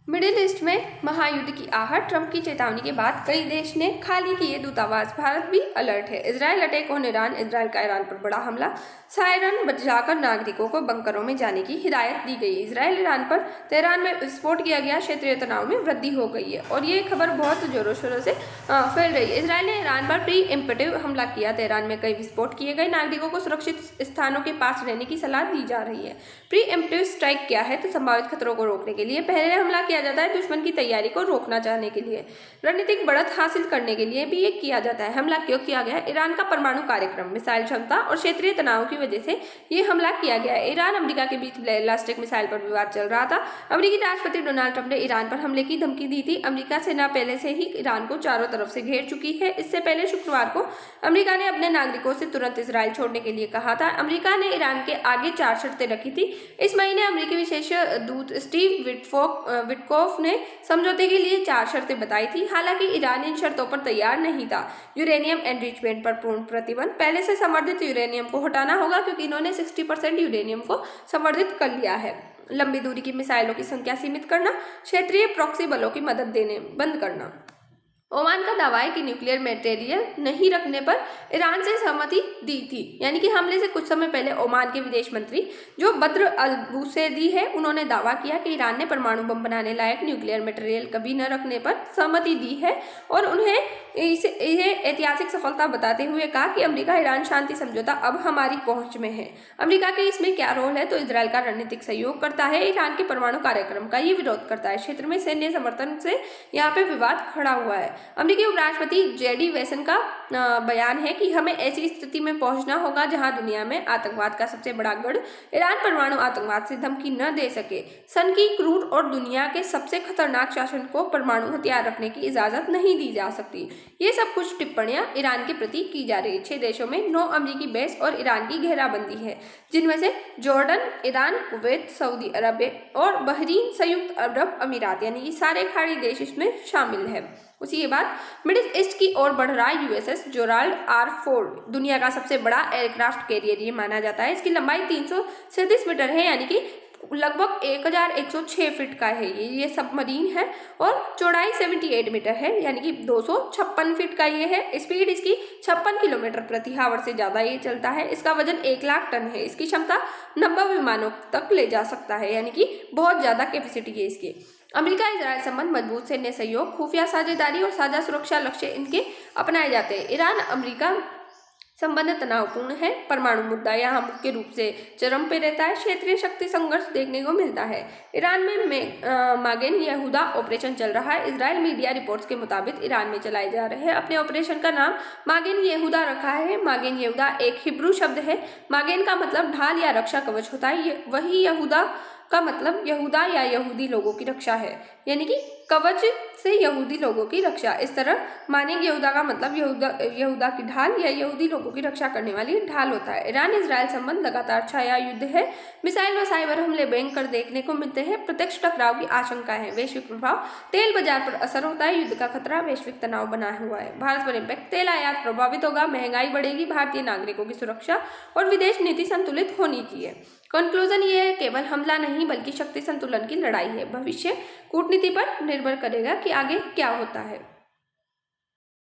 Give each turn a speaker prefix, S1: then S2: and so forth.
S1: Middle east में महायुद्ध की आहट, ट्रंप की चेतावनी के बाद कई देश ने खाली किए दूतावास, भारत भी अलर्ट है। Israel attack on Iran, Israel का ईरान पर बड़ा हमला, सायरन बजाकर नागरिकों को बंकरों में जाने की हिदायत दी गई। इजरायल ईरान पर तेहरान में विस्फोट किया गया, क्षेत्रीय तनाव में वृद्धि हो गई है और ये खबर बहुत जोरों शोरों से फैल रही है। इजरायल ने ईरान पर प्री एम्प्टिव हमला किया, तेहरान में कई विस्फोट किए गए, नागरिकों को सुरक्षित स्थानों के पास रहने की सलाह दी जा रही है। प्री एम्प्टिव स्ट्राइक क्या है? तो संभावित खतरों को रोकने के लिए पहले हमला किया जाता है, दुश्मन की तैयारी को रोकना चाहने के लिए, रणनीतिक बढ़त हासिल करने के लिए भी ये किया जाता है। हमला क्यों किया गया? ईरान का परमाणु कार्यक्रम, मिसाइल क्षमता और क्षेत्रीय तनाव की वजह से ये हमला किया गया है। ईरान अमेरिका के बीच बैलिस्टिक मिसाइल पर विवाद चल रहा था। अमेरिकी राष्ट्रपति डोनाल्ड ट्रंप ने ईरान पर हमले की धमकी दी थी। अमेरिका सेना पहले से ही ईरान को चारों तरफ से घेर चुकी है। इससे पहले शुक्रवार को अमेरिका ने अपने नागरिकों से तुरंत इजरायल छोड़ने के लिए कहा था। अमेरिका ने ईरान के आगे 4 शर्तें रखी थी। इस महीने अमेरिकी विशेष दूत स्टीव विटकोफ ने समझौते के लिए 4 शर्तें बताई थी। हालांकि ईरान इन शर्तों पर तैयार नहीं था। यूरेनियम एनरिचमेंट पर पूर्ण प्रतिबंध, पहले से संवर्धित यूरेनियम को हटाना होगा क्योंकि इन्होंने 60% यूरेनियम को संवर्धित कर लिया है। लंबी दूरी की मिसाइलों की संख्या सीमित करना, क्षेत्रीय प्रॉक्सी बलों की मदद देने बंद करना। ओमान का दावा है कि न्यूक्लियर मटेरियल नहीं रखने पर ईरान से सहमति दी थी। यानी कि हमले से कुछ समय पहले ओमान के विदेश मंत्री जो बद्र अल बुसैदी है, उन्होंने दावा किया कि ईरान ने परमाणु बम बनाने लायक न्यूक्लियर मटेरियल कभी न रखने पर सहमति दी है और उन्हें इसे ऐतिहासिक सफलता बताते हुए कहा कि अमेरिका ईरान शांति समझौता अब हमारी पहुंच में है। अमेरिका के इसमें क्या रोल है? तो इजरायल का रणनीतिक सहयोग करता है, ईरान के परमाणु कार्यक्रम का ये विरोध करता है, क्षेत्र में सैन्य समर्थन से यहाँ पे विवाद खड़ा हुआ है। अमेरिकी उपराष्ट्रपति जेडी वैंस का बयान है कि हमें ऐसी स्थिति में पहुंचना होगा जहां दुनिया में आतंकवाद का सबसे बड़ा गढ़ ईरान परमाणु आतंकवाद से धमकी न दे सके। सन की क्रूर और दुनिया के सबसे खतरनाक शासन को परमाणु हथियार रखने की इजाजत नहीं दी जा सकती। ये सब कुछ टिप्पणियां ईरान के प्रति की जा रही है। 6 देशों में 9 अमेरिकी बेस और ईरान की घेराबंदी है, जिनमें से जॉर्डन, ईरान, कुवैत, सऊदी अरब और बहरीन, संयुक्त अरब अमीरात, यानी कि सारे खाड़ी देश इसमें शामिल है। उसी के बाद मिडिल ईस्ट की ओर बढ़ रहा यूएसएस जेराल्ड आर फोर्ड, दुनिया का सबसे बड़ा एयरक्राफ्ट कैरियर ये माना जाता है। इसकी लंबाई 337 मीटर है, यानी कि लगभग 1106 फीट का है। ये सबमरीन है और चौड़ाई 78 मीटर है, यानी कि 256 फीट का ये है। स्पीड इसकी 56 किलोमीटर प्रति आवर से ज़्यादा ये चलता है। इसका वजन 1 लाख टन है। इसकी क्षमता 90 विमानों तक ले जा सकता है, यानी कि बहुत ज़्यादा कैपेसिटी है इसकी। अमेरिका इजरायल संबंध, मजबूत सैन्य सहयोग, खुफिया साझेदारी और साझा सुरक्षा लक्ष्य इनके अपनाए जाते हैं। ईरान अमेरिका संबंध तनावपूर्ण है। परमाणु मुद्दा यहाँ मुख्य रूप से चरम पे रहता है। क्षेत्रीय शक्ति संघर्ष देखने को मिलता है। ईरान में मागेन यहूदा ऑपरेशन चल रहा है। इजरायल मीडिया रिपोर्ट्स के मुताबिक ईरान में चलाए जा रहे हैं अपने ऑपरेशन का नाम मागेन यहूदा रखा है। मागेन यहूदा एक हिब्रू शब्द है। मागेन का मतलब ढाल या रक्षा कवच होता है। वही यहूदा का मतलब यहूदा या यहूदी लोगों की रक्षा है, यानी कि कवच से यहूदी लोगों की रक्षा। इस तरह मानेंगे यहूदा का मतलब यहूदा की ढाल या यहूदी लोगों की रक्षा करने वाली ढाल होता है। ईरान इजरायल संबंध लगातार छाया युद्ध है। मिसाइल व साइबर हमले भयंकर देखने को मिलते हैं। प्रत्यक्ष टकराव की आशंका है। वैश्विक प्रभाव, तेल बाजार पर असर होता है। युद्ध का खतरा, वैश्विक तनाव बना हुआ है। भारत पर इम्पैक्ट, तेल आयात प्रभावित होगा, महंगाई बढ़ेगी, भारतीय नागरिकों की सुरक्षा और विदेश नीति संतुलित होनी चाहिए। कंक्लूजन ये है, केवल हमला नहीं बल्कि शक्ति संतुलन की लड़ाई है। भविष्य कूटनीति पर निर्भर करेगा कि आगे क्या होता है।